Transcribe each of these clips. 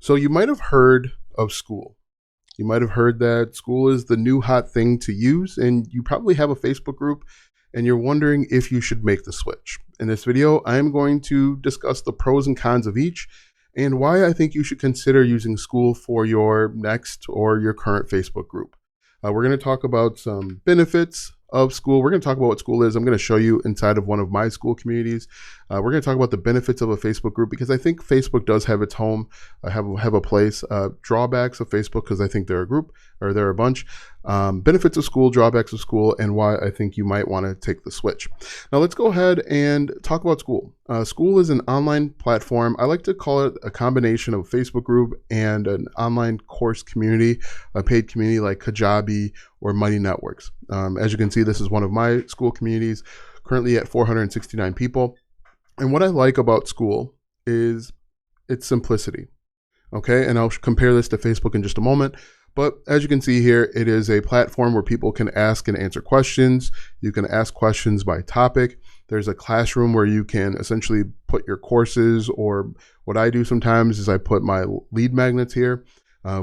So you might have heard of Skool. You might have heard that Skool is the new hot thing to use, and you probably have a Facebook group and you're wondering if you should make the switch. In this video, I'm going to discuss the pros and cons of each and why I think you should consider using Skool for your next or your current Facebook group. We're going to talk about some benefits of Skool. We're going to talk about what Skool is. I'm going to show you inside of one of my Skool communities. We're going to talk about the benefits of a Facebook group because I think Facebook does have its home, have a place. Drawbacks of Facebook because I think they're a group or they're a bunch. Benefits of Skool, drawbacks of Skool, and why I think you might want to take the switch. Now let's go ahead and talk about Skool. Skool is an online platform. I like to call it a combination of a Facebook group and an online course community, a paid community like Kajabi or Mighty Networks. As you can see, this is one of my Skool communities, currently at 469 people. And what I like about Skool is its simplicity. Okay, and I'll compare this to Facebook in just a moment. But as you can see here, it is a platform where people can ask and answer questions. You can ask questions by topic. There's a classroom where you can essentially put your courses, or what I do sometimes is I put my lead magnets here.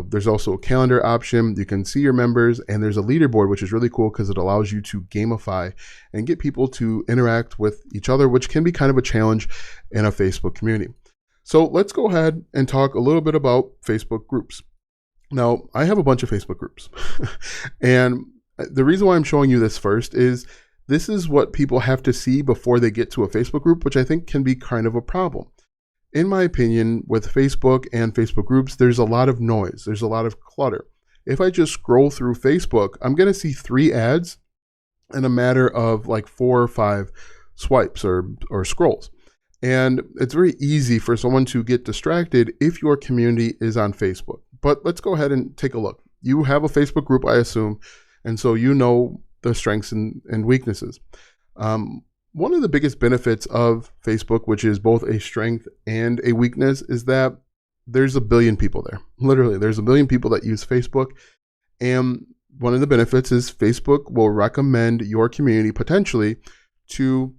There's also a calendar option. You can see your members, and there's a leaderboard, which is really cool because it allows you to gamify and get people to interact with each other, which can be kind of a challenge in a Facebook community. So let's go ahead and talk a little bit about Facebook groups. Now, I have a bunch of Facebook groups, and the reason why I'm showing you this first is this is what people have to see before they get to a Facebook group, which I think can be kind of a problem. In my opinion, with Facebook and Facebook groups, there's a lot of noise. There's a lot of clutter. If I just scroll through Facebook, I'm going to see 3 ads in a matter of like 4 or 5 swipes or scrolls. And it's very easy for someone to get distracted if your community is on Facebook. But let's go ahead and take a look. You have a Facebook group, I assume, and so you know the strengths and weaknesses. One of the biggest benefits of Facebook, which is both a strength and a weakness, is that there's a billion people there. Literally, there's a billion people that use Facebook. And one of the benefits is Facebook will recommend your community potentially to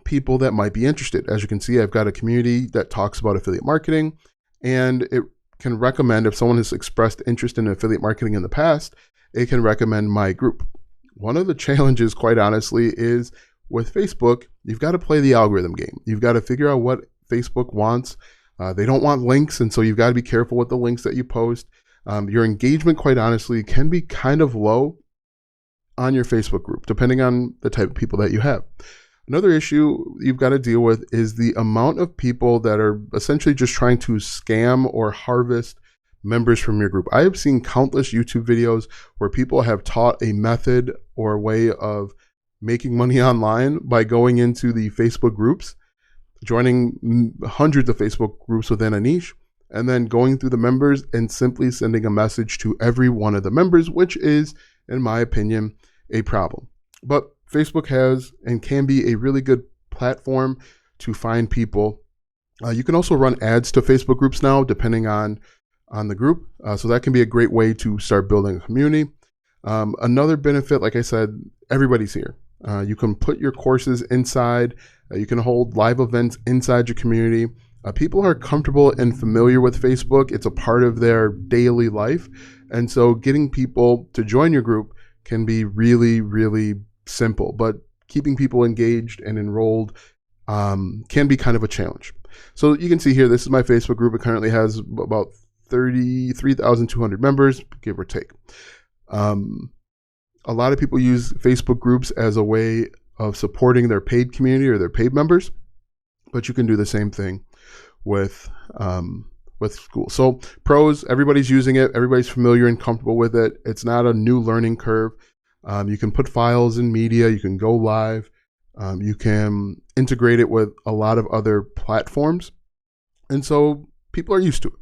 people that might be interested. As you can see, I've got a community that talks about affiliate marketing, and it can recommend, if someone has expressed interest in affiliate marketing in the past, it can recommend my group. One of the challenges, quite honestly, is with Facebook, you've got to play the algorithm game. You've got to figure out what Facebook wants. They don't want links, and so you've got to be careful with the links that you post. Your engagement, quite honestly, can be kind of low on your Facebook group, depending on the type of people that you have. Another issue you've got to deal with is the amount of people that are essentially just trying to scam or harvest members from your group. I have seen countless YouTube videos where people have taught a method or a way of making money online by going into the Facebook groups, joining hundreds of Facebook groups within a niche, and then going through the members and simply sending a message to every one of the members, which is, in my opinion, a problem. But Facebook has and can be a really good platform to find people. You can also run ads to Facebook groups now, depending on the group. So that can be a great way to start building a community. Another benefit, like I said, everybody's here. You can put your courses inside. You can hold live events inside your community. People are comfortable and familiar with Facebook. It's a part of their daily life. And so getting people to join your group can be really, really simple, but keeping people engaged and enrolled can be kind of a challenge. So you can see here, this is my Facebook group. It currently has about 33,200 members, give or take. A lot of people use Facebook groups as a way of supporting their paid community or their paid members, but you can do the same thing with Skool. So pros, everybody's using it. Everybody's familiar and comfortable with it. It's not a new learning curve. You can put files in media. You can go live. You can integrate it with a lot of other platforms. And so people are used to it.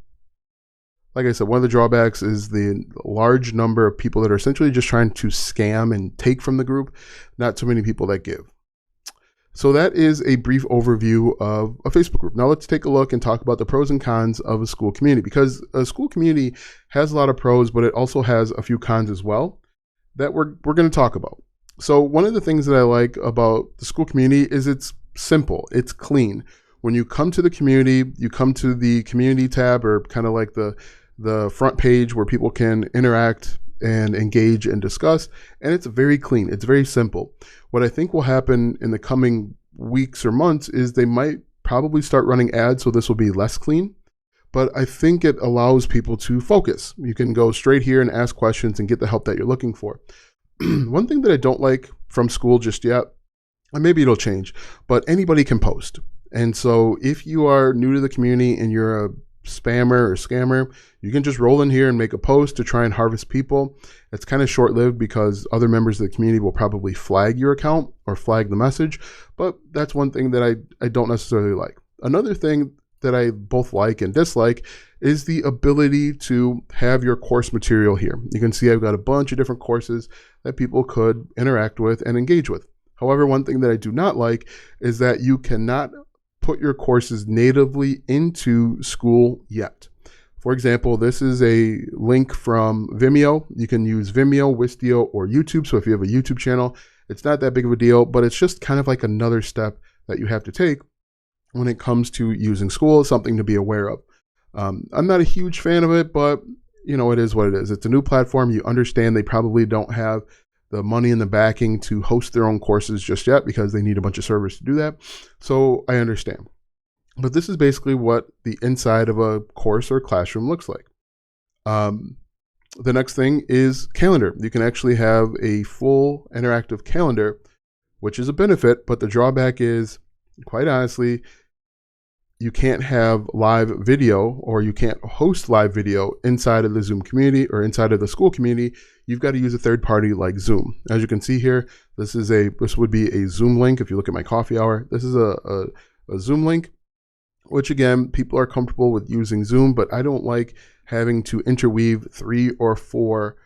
Like I said, one of the drawbacks is the large number of people that are essentially just trying to scam and take from the group. Not so many people that give. So that is a brief overview of a Facebook group. Now let's take a look and talk about the pros and cons of a Skool community, because a Skool community has a lot of pros, but it also has a few cons as well that we're going to talk about. So one of the things that I like about the Skool community is it's simple, it's clean. When you come to the community, you come to the community tab, or kind of like the front page where people can interact and engage and discuss. And it's very clean. It's very simple. What I think will happen in the coming weeks or months is they might probably start running ads, so this will be less clean. But I think it allows people to focus. You can go straight here and ask questions and get the help that you're looking for. One thing that I don't like from Skool just yet, and maybe it'll change, but anybody can post. And so if you are new to the community and you're a spammer or scammer, you can just roll in here and make a post to try and harvest people. It's kind of short-lived because other members of the community will probably flag your account or flag the message, but that's one thing that I don't necessarily like. Another thing that I both like and dislike is the ability to have your course material here. You can see I've got a bunch of different courses that people could interact with and engage with. However, one thing that I do not like is that you cannot put your courses natively into Skool yet. For example, this is a link from Vimeo. You can use Vimeo, Wistia, or YouTube. So if you have a YouTube channel, it's not that big of a deal, but it's just kind of like another step that you have to take when it comes to using Skool. It's something to be aware of. I'm not a huge fan of it, but it is what it is. It's a new platform. You understand they probably don't have the money and the backing to host their own courses just yet because they need a bunch of servers to do that. So I understand. But this is basically what the inside of a course or classroom looks like. The next thing is calendar. You can actually have a full interactive calendar, which is a benefit, but the drawback is, quite honestly, you can't have live video, or you can't host live video inside of the Zoom community or inside of the Skool community. You've got to use a third party like Zoom. As you can see here, this would be a Zoom link. If you look at my coffee hour, this is a Zoom link, which again, people are comfortable with using Zoom, but I don't like having to interweave 3 or 4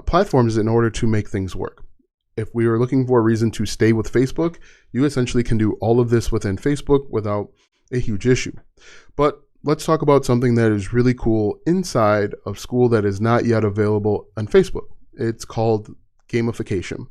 platforms in order to make things work. If we were looking for a reason to stay with Facebook, you essentially can do all of this within Facebook without a huge issue. But let's talk about something that is really cool inside of Skool that is not yet available on Facebook. It's called gamification.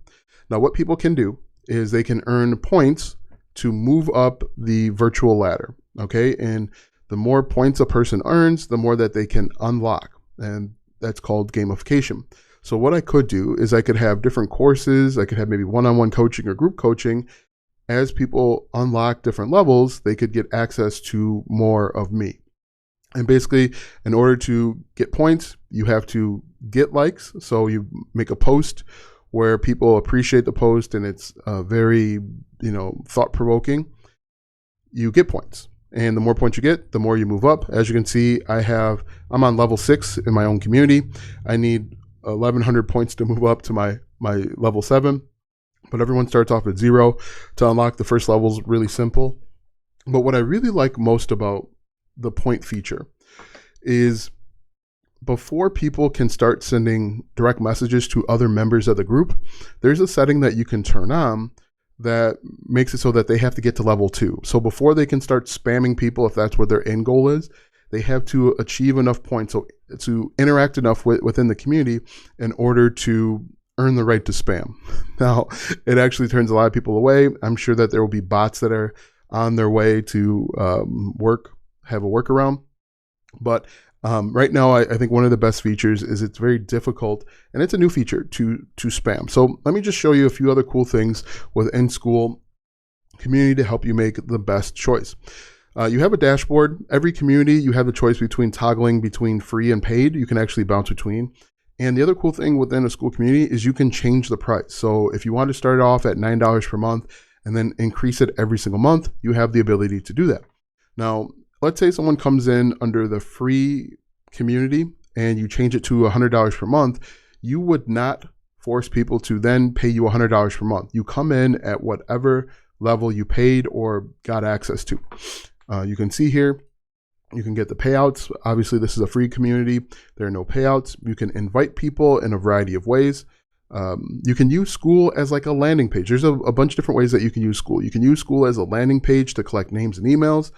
Now, what people can do is they can earn points to move up the virtual ladder, okay? And the more points a person earns, the more that they can unlock, and that's called gamification. So what I could do is I could have different courses. I could have maybe one-on-one coaching or group coaching. As people unlock different levels, they could get access to more of me. And basically, in order to get points, you have to get likes. So you make a post where people appreciate the post and it's very, thought-provoking. You get points. And the more points you get, the more you move up. As you can see, I'm on level 6 in my own community. I need 1,100 points to move up to my level 7. But everyone starts off at 0. To unlock the first level is really simple. But what I really like most about the point feature is before people can start sending direct messages to other members of the group, there's a setting that you can turn on that makes it so that they have to get to level 2. So before they can start spamming people, if that's what their end goal is, they have to achieve enough points to interact enough within the community in order to earn the right to spam. Now, it actually turns a lot of people away. I'm sure that there will be bots that are on their way to have a workaround. But right now, I think one of the best features is it's very difficult, and it's a new feature to spam. So let me just show you a few other cool things within Skool community to help you make the best choice. You have a dashboard. Every community, you have the choice between toggling between free and paid. You can actually bounce between. And the other cool thing within a Skool community is you can change the price. So if you want to start off at $9 per month and then increase it every single month, you have the ability to do that. Now, let's say someone comes in under the free community and you change it to $100 per month. You would not force people to then pay you $100 per month. You come in at whatever level you paid or got access to. You can see here, you can get the payouts. Obviously, this is a free community. There are no payouts. You can invite people in a variety of ways. You can use Skool as like a landing page. There's a bunch of different ways that you can use Skool. You can use Skool as a landing page to collect names and emails.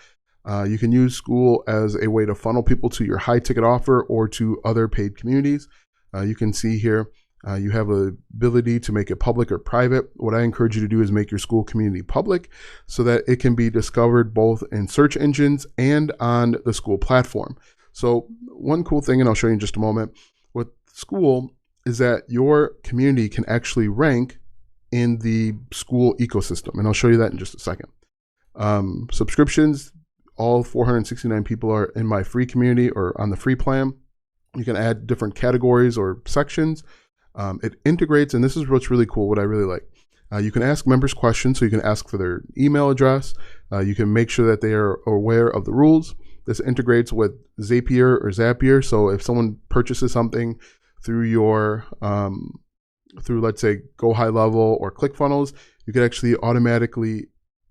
You can use Skool as a way to funnel people to your high ticket offer or to other paid communities. You can see here, You have the ability to make it public or private. What I encourage you to do is make your Skool community public so that it can be discovered both in search engines and on the Skool platform. So one cool thing, and I'll show you in just a moment, with Skool is that your community can actually rank in the Skool ecosystem. And I'll show you that in just a second. Subscriptions, all 469 people are in my free community or on the free plan. You can add different categories or sections. It integrates, and this is what's really cool, what I really like. You can ask members questions, so you can ask for their email address. You can make sure that they are aware of the rules. This integrates with Zapier or Zapier, so if someone purchases something through your, through let's say Go High Level or ClickFunnels, you can actually automatically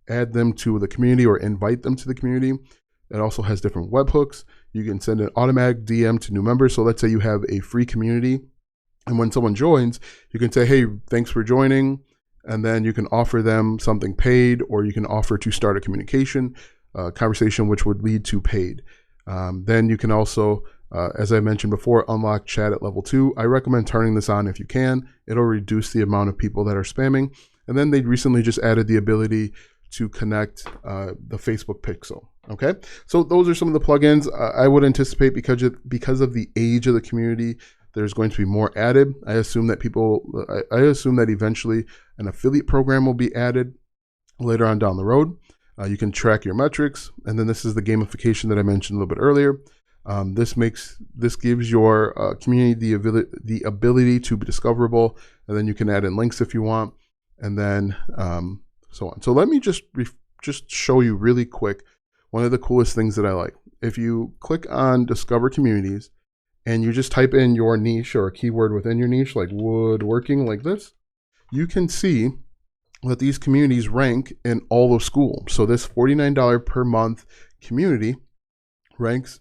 add them to the community or invite them to the community. It also has different webhooks. You can send an automatic DM to new members. So let's say you have a free community, and when someone joins, you can say, hey, thanks for joining. And then you can offer them something paid, or you can offer to start a conversation which would lead to paid. Then you can also, as I mentioned before, unlock chat at level 2. I recommend turning this on if you can. It'll reduce the amount of people that are spamming. And then they recently just added the ability to connect the Facebook pixel. Okay, so those are some of the plugins. I would anticipate because of the age of the community, there's going to be more added. I assume that eventually an affiliate program will be added later on down the road. You can track your metrics, and then this is the gamification that I mentioned a little bit earlier. This gives your community the ability to be discoverable, and then you can add in links if you want, and then so on. So let me just show you really quick one of the coolest things that I like. If you click on Discover Communities and you just type in your niche or a keyword within your niche, like woodworking, like this, you can see that these communities rank in all of Skool. So this $49 per month community ranks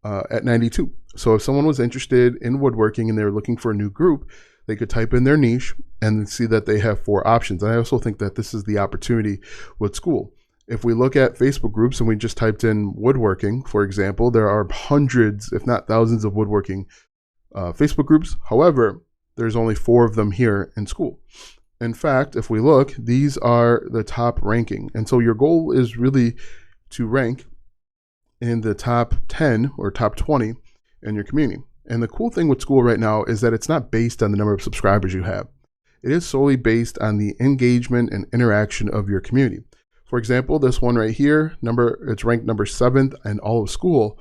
at 92. So if someone was interested in woodworking and they were looking for a new group, they could type in their niche and see that they have 4 options. And I also think that this is the opportunity with Skool. If we look at Facebook groups and we just typed in woodworking, for example, there are hundreds, if not thousands, of woodworking Facebook groups. However, there's only 4 of them here in Skool. In fact, if we look, these are the top ranking. And so your goal is really to rank in the top 10 or top 20 in your community. And the cool thing with Skool right now is that it's not based on the number of subscribers you have. It is solely based on the engagement and interaction of your community. For example, this one right here, it's ranked number 7th in all of Skool,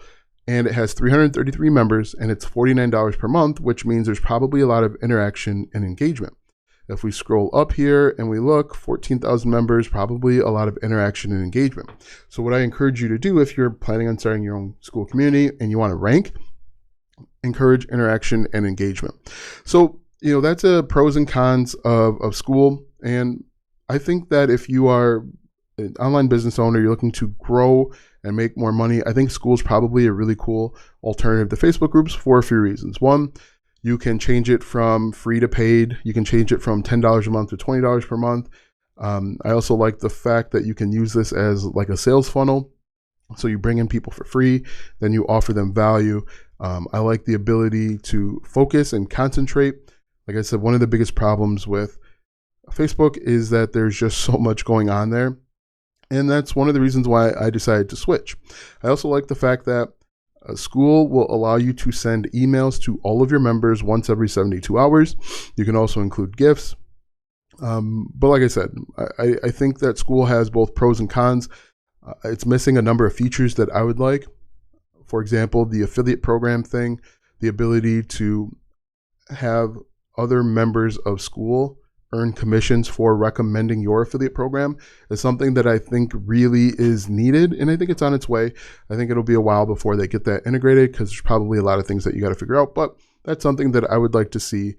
and it has 333 members, and it's $49 per month, which means there's probably a lot of interaction and engagement. If we scroll up here and we look, 14,000 members, probably a lot of interaction and engagement. So what I encourage you to do if you're planning on starting your own Skool community and you want to rank, encourage interaction and engagement. So, that's a pros and cons of Skool. And I think that if you are an online business owner, you're looking to grow and make more money, I think Skool is probably a really cool alternative to Facebook groups for a few reasons. One, you can change it from free to paid. You can change it from $10 a month to $20 per month. I also like the fact that you can use this as like a sales funnel. So you bring in people for free, then you offer them value. I like the ability to focus and concentrate. Like I said, one of the biggest problems with Facebook is that there's just so much going on there. And that's one of the reasons why I decided to switch. I also like the fact that Skool will allow you to send emails to all of your members once every 72 hours. You can also include gifts. But like I said, I think that Skool has both pros and cons. It's missing a number of features that I would like. For example, the affiliate program thing, the ability to have other members of Skool earn commissions for recommending your affiliate program is something that I think really is needed, and I think it's on its way. I think it'll be a while before they get that integrated because there's probably a lot of things that you got to figure out, but that's something that I would like to see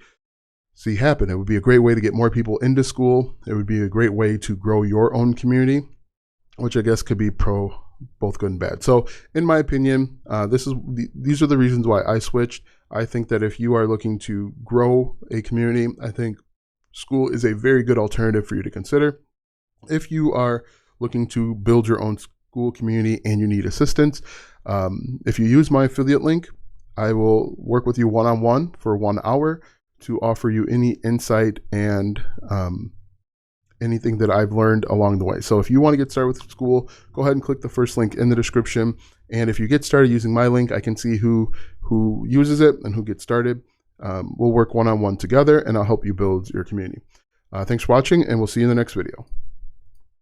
happen. It would be a great way to get more people into Skool. It would be a great way to grow your own community, which I guess could be both good and bad. So in my opinion, these are the reasons why I switched. I think that if you are looking to grow a community, I think Skool is a very good alternative for you to consider. If you are looking to build your own Skool community and you need assistance, if you use my affiliate link, I will work with you one-on-one for 1 hour to offer you any insight and anything that I've learned along the way. So if you want to get started with Skool, go ahead and click the first link in the description. And if you get started using my link, I can see who uses it and who gets started. We'll work one-on-one together, and I'll help you build your community. Thanks for watching, and we'll see you in the next video.